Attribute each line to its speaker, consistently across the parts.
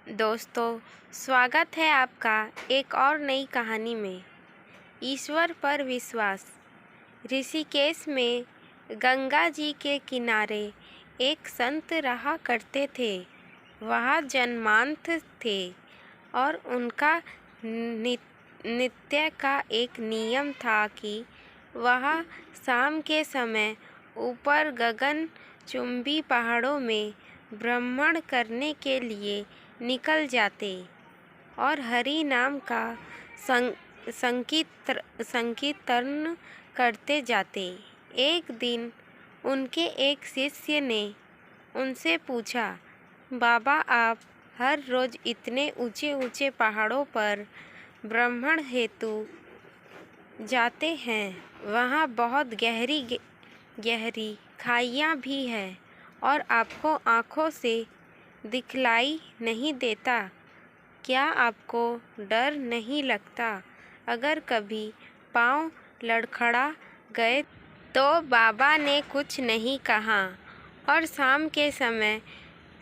Speaker 1: दोस्तों, स्वागत है आपका एक और नई कहानी में। ईश्वर पर विश्वास। ऋषिकेश में गंगा जी के किनारे एक संत रहा करते थे। वह जन्मांत थे और उनका नित्य का एक नियम था कि वह शाम के समय ऊपर गगनचुंबी पहाड़ों में भ्रमण करने के लिए निकल जाते और हरि नाम का संकीर्तन करते जाते। एक दिन उनके एक शिष्य ने उनसे पूछा, बाबा, आप हर रोज इतने ऊंचे ऊंचे पहाड़ों पर भ्रमण हेतु जाते हैं, वहाँ बहुत गहरी खाइयाँ भी हैं और आपको आँखों से दिखलाई नहीं देता। क्या आपको डर नहीं लगता अगर कभी पाँव लड़खड़ा गए? तो बाबा ने कुछ नहीं कहा और शाम के समय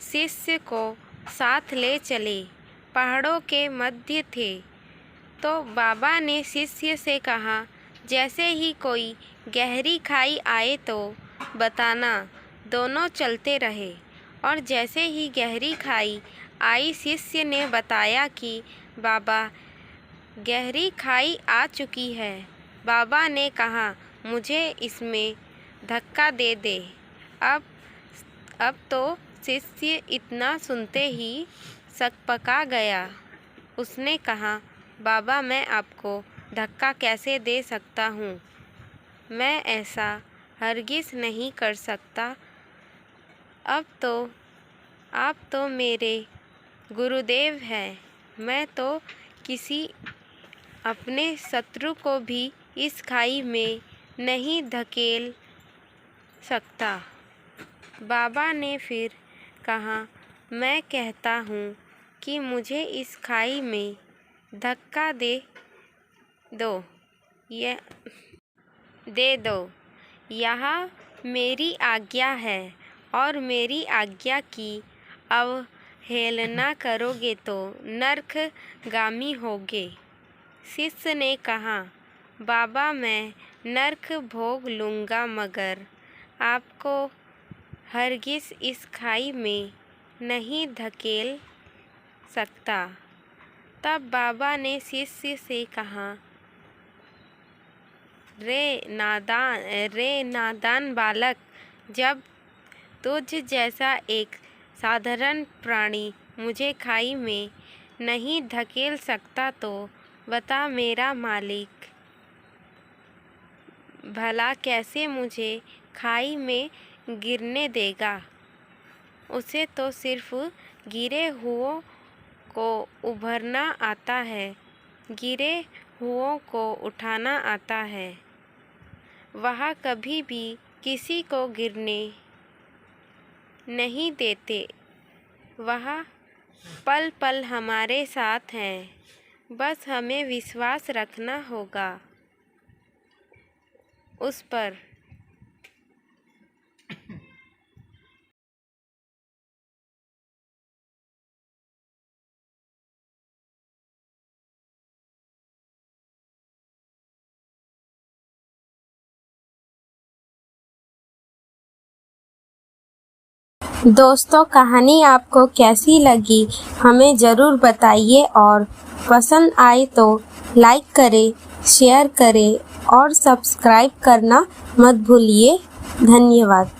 Speaker 1: शिष्य को साथ ले चले। पहाड़ों के मध्य थे तो बाबा ने शिष्य से कहा, जैसे ही कोई गहरी खाई आए तो बताना। दोनों चलते रहे और जैसे ही गहरी खाई आई, शिष्य ने बताया कि बाबा, गहरी खाई आ चुकी है। बाबा ने कहा, मुझे इसमें धक्का दे दे। अब तो शिष्य इतना सुनते ही सकपका गया। उसने कहा, बाबा, मैं आपको धक्का कैसे दे सकता हूँ? मैं ऐसा हरगिज़ नहीं कर सकता। आप तो मेरे गुरुदेव हैं। मैं तो किसी अपने शत्रु को भी इस खाई में नहीं धकेल सकता। बाबा ने फिर कहा, मैं कहता हूँ कि मुझे इस खाई में धक्का दे दो। यह मेरी आज्ञा है और मेरी आज्ञा की अवहेलना करोगे तो नरकगामी होगे। शिष्य ने कहा, बाबा, मैं नरक भोग लूँगा मगर आपको हरगिज़ इस खाई में नहीं धकेल सकता। तब बाबा ने शिष्य से कहा, रे नादान बालक, जब तुझ जैसा एक साधारण प्राणी मुझे खाई में नहीं धकेल सकता तो बता, मेरा मालिक भला कैसे मुझे खाई में गिरने देगा? उसे तो सिर्फ गिरे हुओं को उभरना आता है, गिरे हुओं को उठाना आता है। वह कभी भी किसी को गिरने नहीं देते। वह पल पल हमारे साथ हैं। बस हमें विश्वास रखना होगा उस पर। दोस्तों, कहानी आपको कैसी लगी हमें ज़रूर बताइए और पसंद आए तो लाइक करें, शेयर करें और सब्सक्राइब करना मत भूलिए। धन्यवाद।